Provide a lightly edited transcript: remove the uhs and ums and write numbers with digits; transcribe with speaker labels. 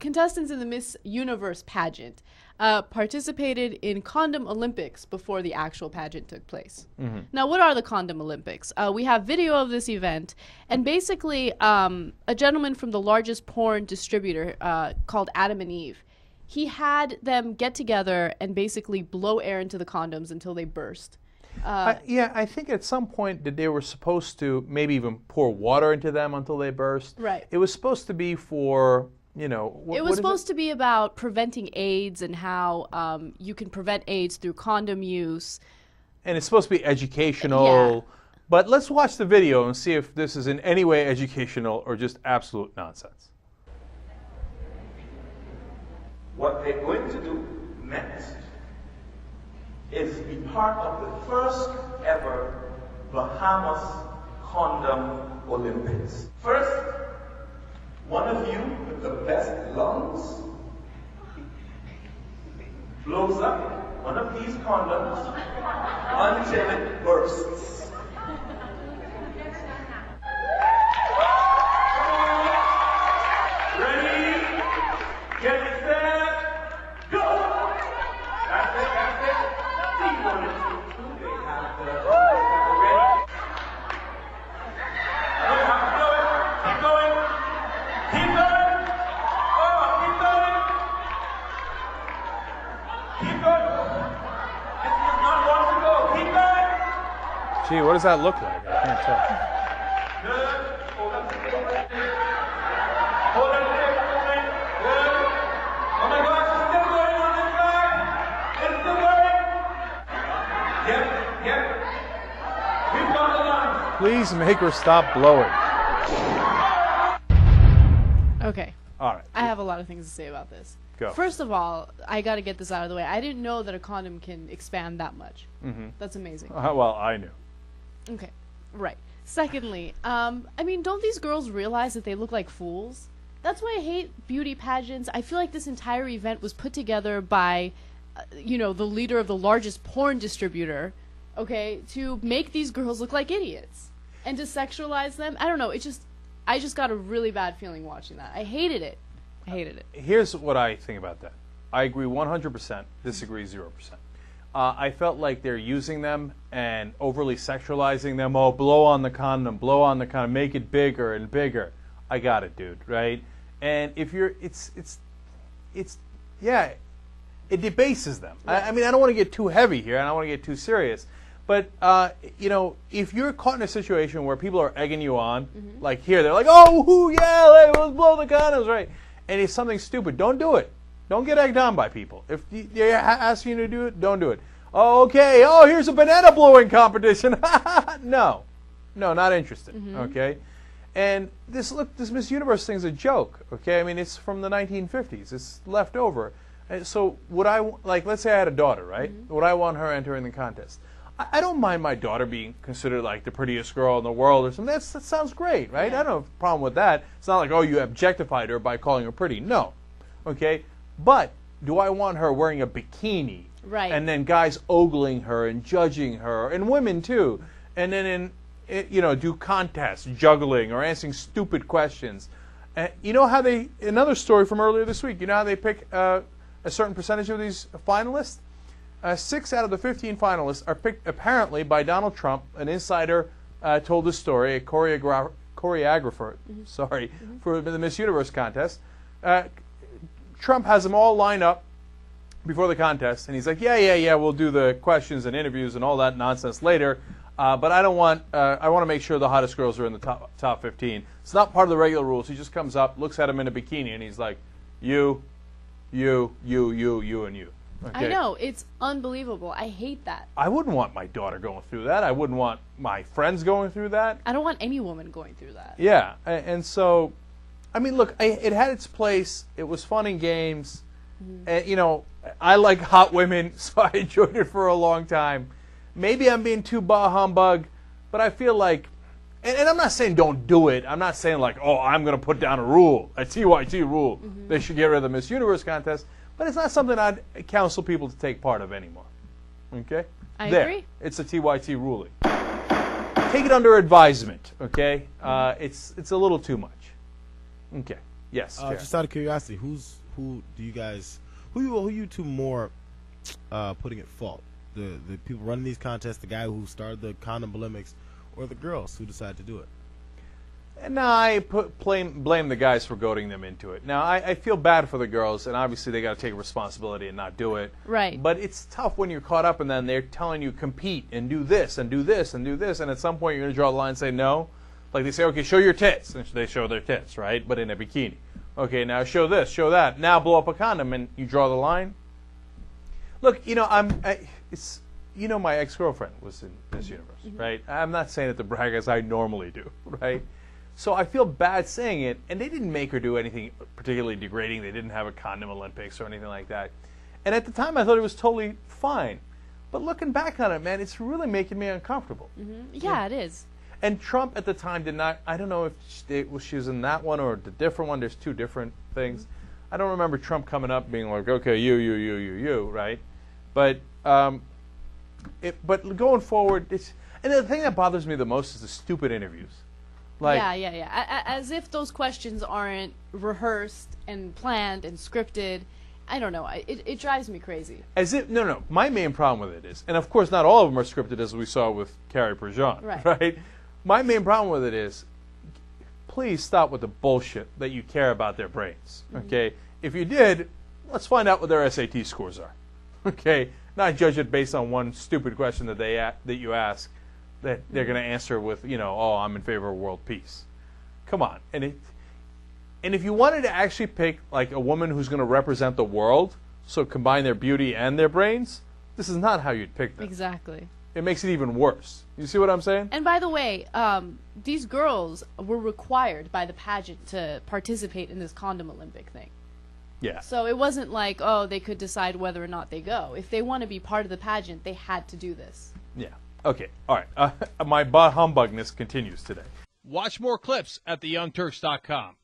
Speaker 1: contestants in the Miss Universe pageant participated in Condom Olympics before the actual pageant took place. Now, what are the Condom Olympics? We have video of this event, and basically a gentleman from the largest porn distributor called Adam and Eve, he had them get together and basically blow air into the condoms until they burst.
Speaker 2: Yeah, I think at some point that they were supposed to maybe even pour water into them until they burst.
Speaker 1: Right.
Speaker 2: It was supposed to be for, you know...
Speaker 1: It was supposed to be about preventing AIDS and how you can prevent AIDS through condom use.
Speaker 2: And it's supposed to be educational.
Speaker 1: Yeah.
Speaker 2: But let's watch the video and see if this is in any way educational or just absolute nonsense.
Speaker 3: What they're going to do next is be part of the first ever Bahamas Condom Olympics. First, one of you with the best lungs blows up one of these condoms until it bursts.
Speaker 2: Gee, what does that look like? I can't tell.
Speaker 3: Good. Hold up. Hold it. Good. Oh my gosh, it's still going on this side. It's still going. Yep. We've got the line.
Speaker 2: Please make her stop blowing.
Speaker 1: Okay.
Speaker 2: All right.
Speaker 1: I have a lot of things to say about this.
Speaker 2: Go.
Speaker 1: First of all, I got to get this out of the way. I didn't know that a condom can expand that much. That's amazing.
Speaker 2: Well, I knew.
Speaker 1: Okay, right. Secondly, I mean, don't these girls realize that they look like fools? That's why I hate beauty pageants. I feel like this entire event was put together by, you know, the leader of the largest porn distributor, okay, to make these girls look like idiots and to sexualize them. I don't know. I just got a really bad feeling watching that. I hated it.
Speaker 2: Here's what I think about that. I agree 100%, disagree 0%. I felt like they're using them and overly sexualizing them. Oh, blow on the condom, make it bigger and bigger. I got it, dude, right? And if you're, yeah, it debases them. I mean, I don't want to get too heavy here, and I don't want to get too serious. But, you know, if you're caught in a situation where people are egging you on, like here, they're like, oh, yeah, let's blow the condoms, right? And it's something stupid. Don't do it. Don't get egged on by people. If they're asking you to do it, don't do it. Okay, here's a banana blowing competition. No, not interested, okay? And this Miss Universe thing's a joke, okay? I mean, it's from the 1950s. It's left over. And so would I, like, let's say I had a daughter, right? Would I want her entering the contest? I don't mind my daughter being considered like the prettiest girl in the world or something. That sounds great, right?
Speaker 1: Yeah.
Speaker 2: I don't have a problem with that. It's not like, oh, you objectified her by calling her pretty. No, okay? But do I want her wearing a bikini?
Speaker 1: Right.
Speaker 2: And then guys ogling her and judging her, and women too. And then do contests, juggling, or answering stupid questions. You know how another story from earlier this week, you know how they pick a certain percentage of these finalists? 6 out of the 15 finalists are picked apparently by Donald Trump. An insider told this story, a choreographer, for the Miss Universe contest. Trump has them all lined up before the contest, and he's like, yeah, we'll do the questions and interviews and all that nonsense later, but I want to make sure the hottest girls are in the top 15. It's not part of the regular rules. He just comes up, looks at him in a bikini, and he's like, you, and you. Okay.
Speaker 1: I know. It's unbelievable. I hate that.
Speaker 2: I wouldn't want my daughter going through that. I wouldn't want my friends going through that.
Speaker 1: I don't want any woman going through that.
Speaker 2: Yeah, and so, I mean, look, it had its place. It was fun and games. And, you know, I like hot women, so I enjoyed it for a long time. Maybe I'm being too bah humbug, but I feel like, and I'm not saying don't do it. I'm not saying like, oh, I'm going to put down a rule, a TYT rule. They should get rid of the Miss Universe contest. But it's not something I'd counsel people to take part of anymore. Okay?
Speaker 1: I agree.
Speaker 2: It's a TYT ruling. Take it under advisement, okay? It's a little too much. Okay. Yes. Chair.
Speaker 4: Just out of curiosity, who you two more putting at fault? The people running these contests, the guy who started the Condom Olympics, or the girls who decided to do it?
Speaker 2: And now I blame the guys for goading them into it. Now, I feel bad for the girls, and obviously they got to take responsibility and not do it.
Speaker 1: Right.
Speaker 2: But it's tough when you're caught up, and then they're telling you compete and do this and do this and do this, and at some point you're going to draw the line and say no. Like they say, okay, show your tits, and they show their tits, right? But in a bikini. Okay, now show this, show that. Now blow up a condom, and you draw the line. Look, my ex-girlfriend was in Miss Universe, right? I'm not saying it to brag as I normally do, right? So I feel bad saying it, and they didn't make her do anything particularly degrading. They didn't have a Condom Olympics or anything like that. And at the time, I thought it was totally fine. But looking back on it, man, it's really making me uncomfortable.
Speaker 1: Yeah, it is.
Speaker 2: And Trump at the time did not, I don't know if she was in that one or the different one. There's two different things. I don't remember Trump coming up being like, okay, you, right? But but going forward, and the thing that bothers me the most is the stupid interviews. Like,
Speaker 1: yeah. As if those questions aren't rehearsed and planned and scripted. I don't know. It drives me crazy.
Speaker 2: As if no. My main problem with it is, and of course not all of them are scripted, as we saw with Carrie Prejean, right? My main problem with it is, please stop with the bullshit that you care about their brains. Okay, if you did, let's find out what their SAT scores are. Okay, not judge it based on one stupid question that you ask that they're going to answer with, oh, I'm in favor of world peace. Come on, and if you wanted to actually pick like a woman who's going to represent the world, so combine their beauty and their brains, this is not how you'd pick them.
Speaker 1: Exactly.
Speaker 2: It makes it even worse. You see what I'm saying?
Speaker 1: And by the way, these girls were required by the pageant to participate in this Condom Olympic thing.
Speaker 2: Yeah.
Speaker 1: So it wasn't like, oh, they could decide whether or not they go. If they want to be part of the pageant, they had to do this.
Speaker 2: Yeah. Okay. All right. My bah humbugness continues today.
Speaker 5: Watch more clips at theyoungturks.com.